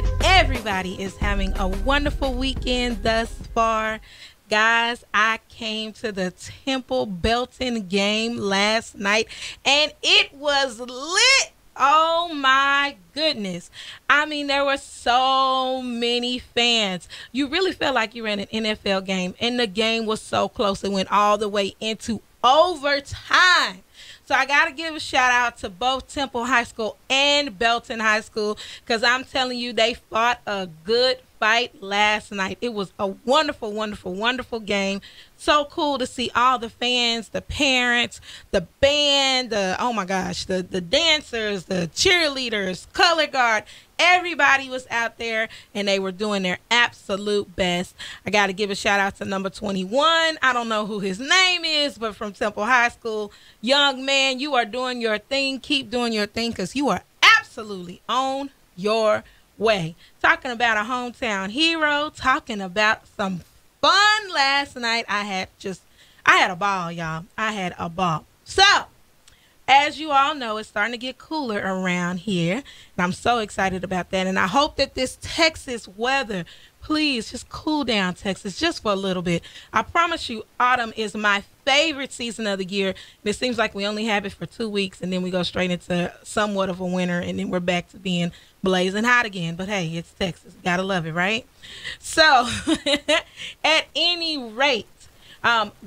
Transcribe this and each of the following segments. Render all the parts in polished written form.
that everybody is having a wonderful weekend thus far. Guys, I came to the Temple Belton game last night and it was lit. Oh my goodness. I mean, there were so many fans. You really felt like you were in an NFL game, and the game was so close. It went all the way into overtime. So I got to give a shout out to both Temple High School and Belton High School, because I'm telling you, they fought a good fight last night. It was a wonderful, wonderful, wonderful game. So cool to see all the fans, the parents, the band, oh my gosh, the dancers, the cheerleaders, color guard. Everybody was out there and they were doing their absolute best. I got to give a shout out to number 21. I don't know who his name is, but from Temple High School. Young man, you are doing your thing. Keep doing your thing, because you are absolutely on your way. Talking about a hometown hero, talking about some fun last night. I had a ball, y'all. I had a ball. So, as you all know, it's starting to get cooler around here, and I'm so excited about that. And I hope that this Texas weather, please just cool down, Texas, just for a little bit. I promise you, autumn is my favorite season of the year. And it seems like we only have it for 2 weeks, and then we go straight into somewhat of a winter, and then we're back to being blazing hot again. But hey, it's Texas. Gotta love it, right? So, at any rate,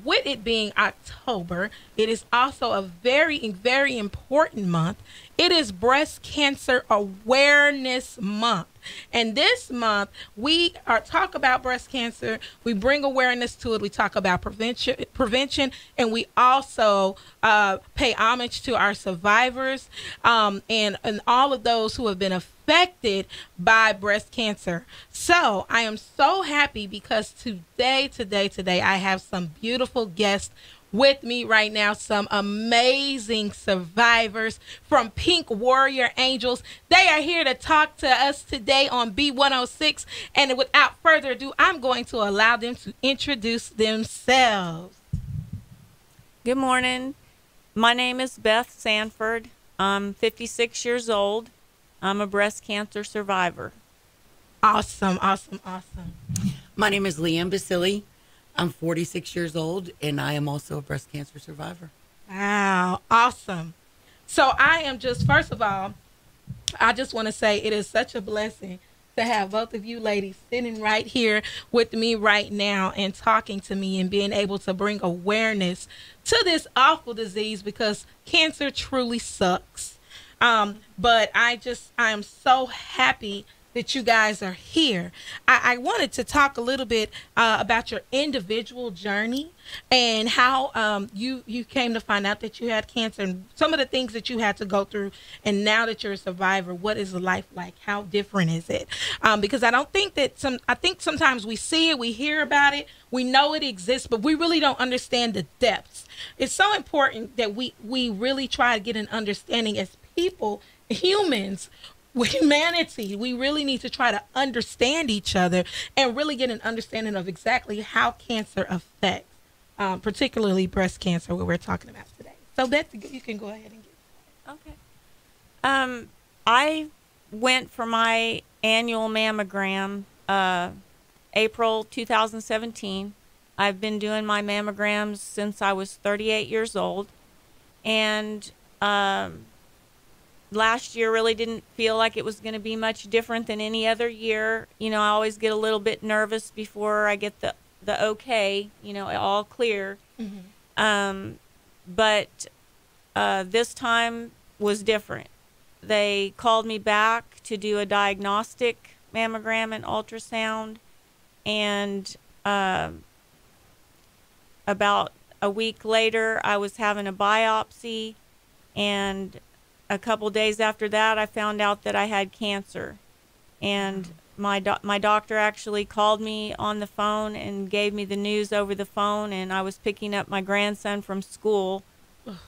with it being October, it is also a very, very important month. It is Breast Cancer Awareness Month. And this month, we talk about breast cancer. We bring awareness to it. We talk about prevention, and we also pay homage to our survivors and all of those who have been affected by breast cancer. So I am so happy because today, I have some beautiful guests with me right now, some amazing survivors from Pink Warrior Angels. They are here to talk to us today on B106, and without further ado, I'm going to allow them to introduce themselves. Good morning. My name is Beth Sanford. I'm 56 years old. I'm a breast cancer survivor. Awesome. My name is Leanne Basili. I'm 46 years old, and I am also a breast cancer survivor. Wow, awesome. So I am just, first of all, I just want to say it is such a blessing to have both of you ladies sitting right here with me right now and talking to me and being able to bring awareness to this awful disease, because cancer truly sucks. But I am so happy that you guys are here. I wanted to talk a little bit about your individual journey and how you came to find out that you had cancer, and some of the things that you had to go through. And now that you're a survivor, what is life like? How different is it? Because I think sometimes we see it, we hear about it, we know it exists, but we really don't understand the depths. It's so important that we really try to get an understanding as people, humans, with humanity. We really need to try to understand each other and really get an understanding of exactly how cancer affects, particularly breast cancer, what we're talking about today. So Beth, you can go ahead and get Okay. I went for my annual mammogram April 2017. I've been doing my mammograms since I was 38 years old, and last year really didn't feel like it was going to be much different than any other year. You know, I always get a little bit nervous before I get the okay, all clear. Mm-hmm. But this time was different. They called me back to do a diagnostic mammogram and ultrasound, and about a week later I was having a biopsy, and a couple days after that, I found out that I had cancer. And my doctor actually called me on the phone and gave me the news over the phone, and I was picking up my grandson from school.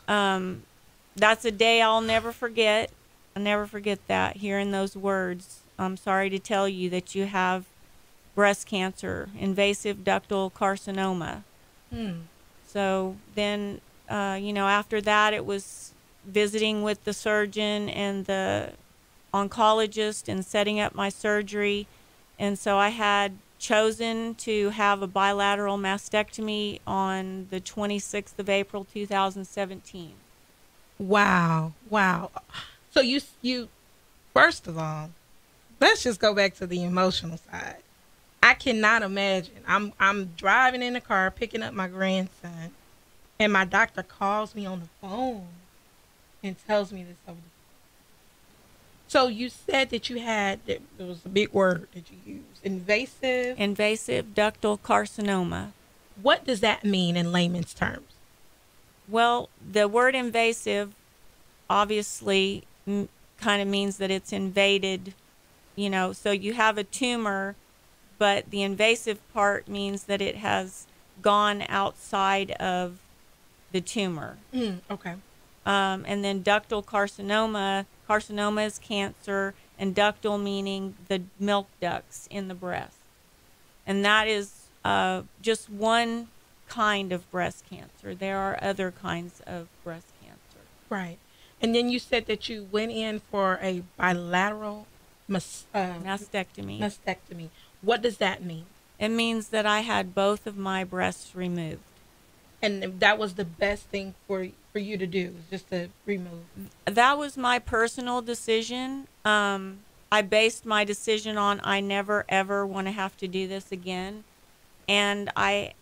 That's a day I'll never forget. I'll never forget that, hearing those words. I'm sorry to tell you that you have breast cancer, invasive ductal carcinoma. So then, after that, it was visiting with the surgeon and the oncologist and setting up my surgery. And so I had chosen to have a bilateral mastectomy on the 26th of April, 2017. Wow. Wow. So you first of all, let's just go back to the emotional side. I cannot imagine. I'm driving in the car picking up my grandson, and my doctor calls me on the phone and tells me this over the phone. So you said that you had, there was a big word that you used, invasive. Invasive ductal carcinoma. What does that mean in layman's terms? Well, the word invasive obviously kind of means that it's invaded, so you have a tumor, but the invasive part means that it has gone outside of the tumor. Okay. And then ductal carcinoma is cancer, and ductal meaning the milk ducts in the breast. And that is just one kind of breast cancer. There are other kinds of breast cancer. Right. And then you said that you went in for a bilateral mastectomy. What does that mean? It means that I had both of my breasts removed. And that was the best thing for you to do, just to remove? That was my personal decision. I based my decision on I never, ever want to have to do this again. And I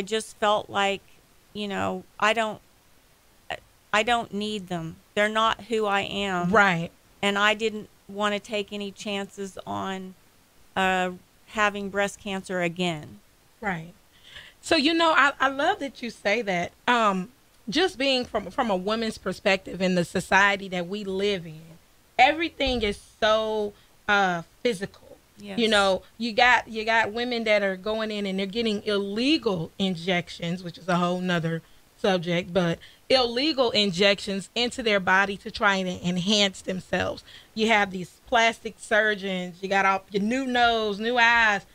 just felt like, I don't need them. They're not who I am. Right. And I didn't want to take any chances on having breast cancer again. Right. So, I love that you say that. Just being from a woman's perspective in the society that we live in, everything is so physical. Yes. You got women that are going in and they're getting illegal injections, which is a whole nother subject, but illegal injections into their body to try and enhance themselves. You have these plastic surgeons, you got all your new nose, new eyes.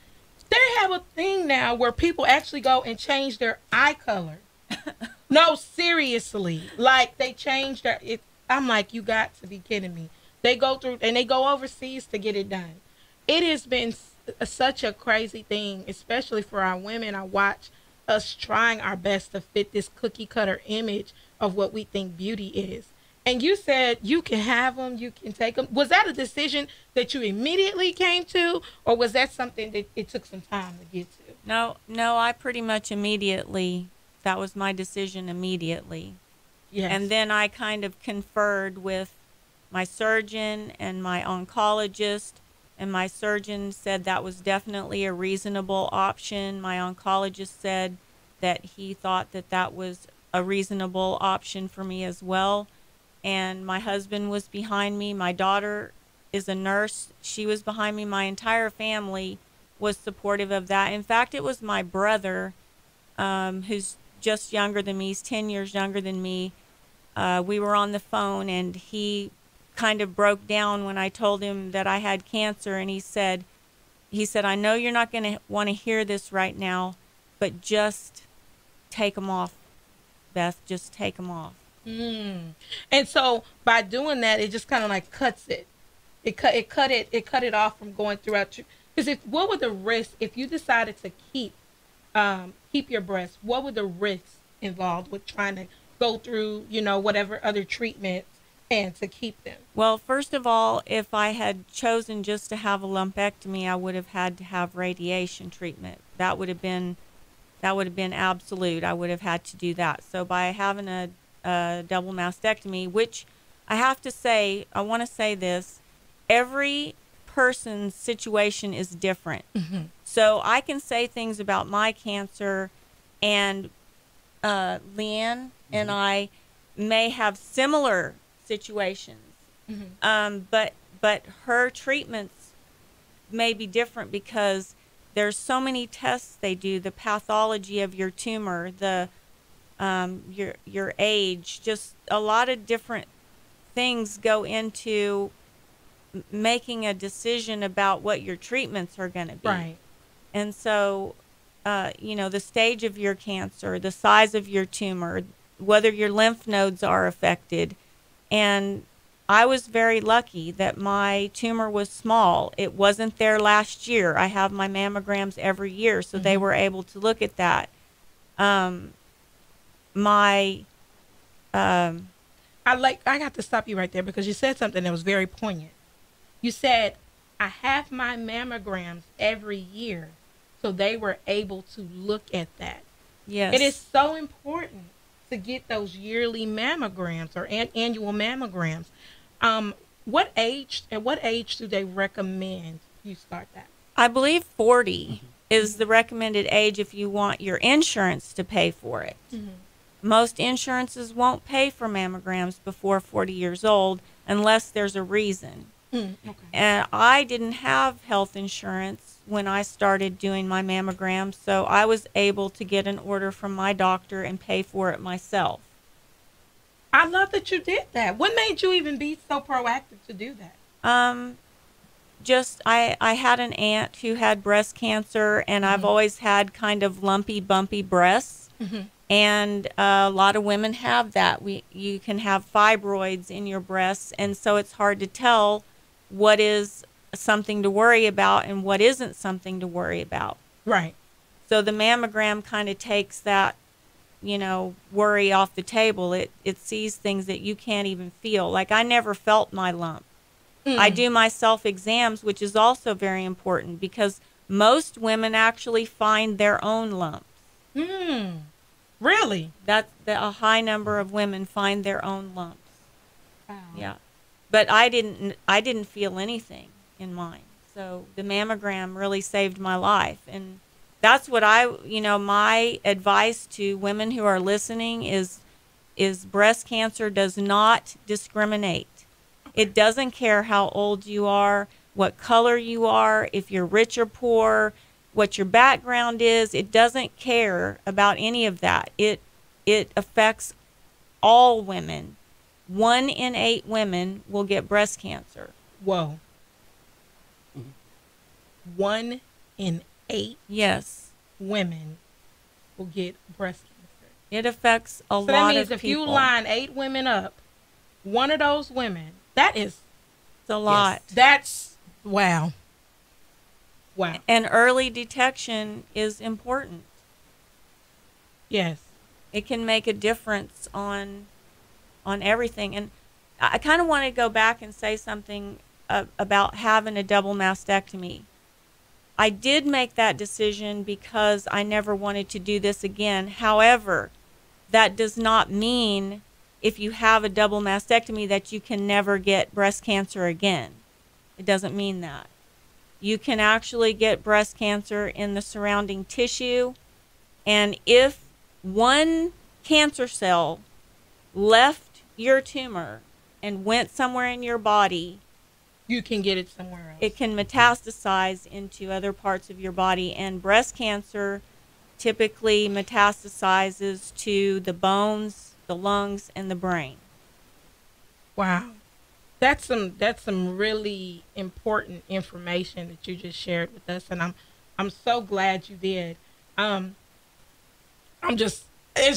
They have a thing now where people actually go and change their eye color. No, seriously. Like, they change I'm like, you got to be kidding me. They go through, and they go overseas to get it done. It has been such a crazy thing, especially for our women. I watch us trying our best to fit this cookie cutter image of what we think beauty is. And you said you can have them, you can take them. Was that a decision that you immediately came to, or was that something that it took some time to get to? No, I pretty much immediately, that was my decision immediately. Yes. And then I kind of conferred with my surgeon and my oncologist, and my surgeon said that was definitely a reasonable option. My oncologist said that he thought that was a reasonable option for me as well. And my husband was behind me. My daughter is a nurse. She was behind me. My entire family was supportive of that. In fact, it was my brother, who's just younger than me. He's 10 years younger than me. We were on the phone, and he kind of broke down when I told him that I had cancer. And he said, I know you're not going to want to hear this right now, but just take them off, Beth. Just take them off. And so by doing that, it just kind of like cuts it. It cut it off from going throughout. Because what would the risk if you decided to keep your breasts? What would the risks involved with trying to go through, whatever other treatments and to keep them? Well, first of all, if I had chosen just to have a lumpectomy, I would have had to have radiation treatment. That would have been absolute. I would have had to do that. So by having a double mastectomy, which I have to say, I want to say this, every person's situation is different. Mm-hmm. So I can say things about my cancer, and Leanne and I may have similar situations, but her treatments may be different because there's so many tests they do, the pathology of your tumor, the your age, just a lot of different things go into making a decision about what your treatments are going to be. Right. And so, the stage of your cancer, the size of your tumor, whether your lymph nodes are affected, and I was very lucky that my tumor was small. It wasn't there last year. I have my mammograms every year, so they were able to look at that. I got to stop you right there because you said something that was very poignant. You said, I have my mammograms every year, so they were able to look at that. Yes. It is so important to get those yearly mammograms or annual mammograms. What age do they recommend you start that? I believe 40 is the recommended age if you want your insurance to pay for it. Most insurances won't pay for mammograms before 40 years old unless there's a reason. Okay. And I didn't have health insurance when I started doing my mammograms, so I was able to get an order from my doctor and pay for it myself. I love that you did that. What made you even be so proactive to do that? I had an aunt who had breast cancer, and I've always had kind of lumpy, bumpy breasts. And a lot of women have that. You can have fibroids in your breasts, and so it's hard to tell what is something to worry about and what isn't something to worry about. Right. So the mammogram kind of takes that, worry off the table. It sees things that you can't even feel. Like, I never felt my lump. I do my self-exams, which is also very important because most women actually find their own lumps. Really? A high number of women find their own lumps. Wow. Yeah. But I didn't feel anything in mine. So the mammogram really saved my life. And that's what my advice to women who are listening is breast cancer does not discriminate. It doesn't care how old you are, what color you are, if you're rich or poor, what your background is. It doesn't care about any of that. It affects all women. 1 in 8 women will get breast cancer. Whoa. 1 in 8 Yes. women will get breast cancer. It affects a lot of people. So that means if you line 8 women up, one of those women, it's a lot. Yes, that's wow. Wow. And early detection is important. Yes. It can make a difference on everything. And I kind of want to go back and say something about having a double mastectomy. I did make that decision because I never wanted to do this again. However, that does not mean if you have a double mastectomy that you can never get breast cancer again. It doesn't mean that. You can actually get breast cancer in the surrounding tissue. And if one cancer cell left your tumor and went somewhere in your body, you can get it somewhere else. It can metastasize into other parts of your body. And breast cancer typically metastasizes to the bones, the lungs, and the brain. Wow. That's some really important information that you just shared with us, and I'm so glad you did. It's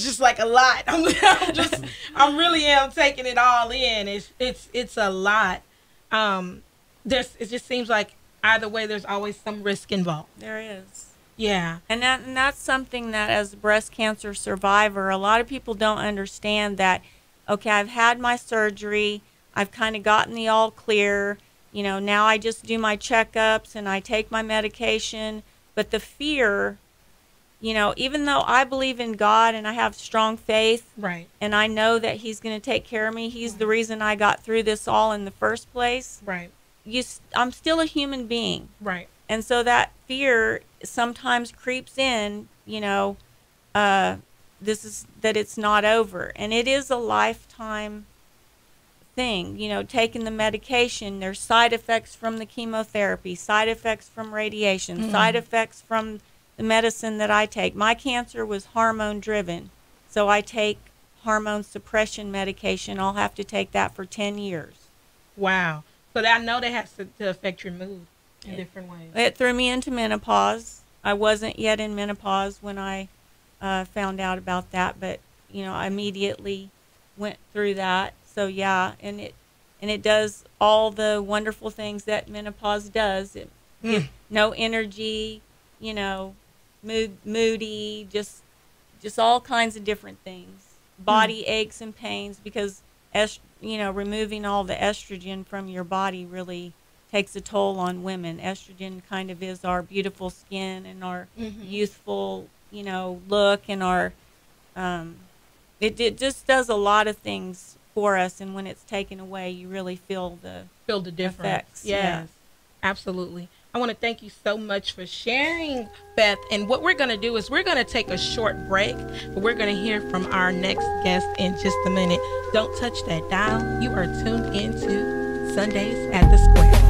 just like a lot. I really am taking it all in. It's a lot. It just seems like either way there's always some risk involved. There is. Yeah. And that's something that as a breast cancer survivor, a lot of people don't understand that, okay, I've had my surgery, I've kind of gotten the all clear, now I just do my checkups and I take my medication, but the fear, even though I believe in God and I have strong faith, right, and I know that He's going to take care of me, He's the reason I got through this all in the first place. Right. I'm still a human being. Right. And so that fear sometimes creeps in, that it's not over. And it is a lifetime thing, taking the medication. There's side effects from the chemotherapy, side effects from radiation, side effects from the medicine that I take. My cancer was hormone driven, so I take hormone suppression medication. I'll have to take that for 10 years. Wow. So I know that has to affect your mood in different ways. It threw me into menopause. I wasn't yet in menopause when I found out about that, but I immediately went through that. So yeah, and and it does all the wonderful things that menopause does. It no energy, you know, moody, just all kinds of different things. Body aches and pains, because you know, removing all the estrogen from your body really takes a toll on women. Estrogen kind of is our beautiful skin and our youthful, you know, look, and our it just does a lot of things for us, and when it's taken away, you really feel the difference. Effects. Yes, absolutely. I want to thank you so much for sharing, Beth. And what we're going to do is we're going to take a short break, but we're going to hear from our next guest in just a minute. Don't touch that dial. You are tuned into Sundays at the Square.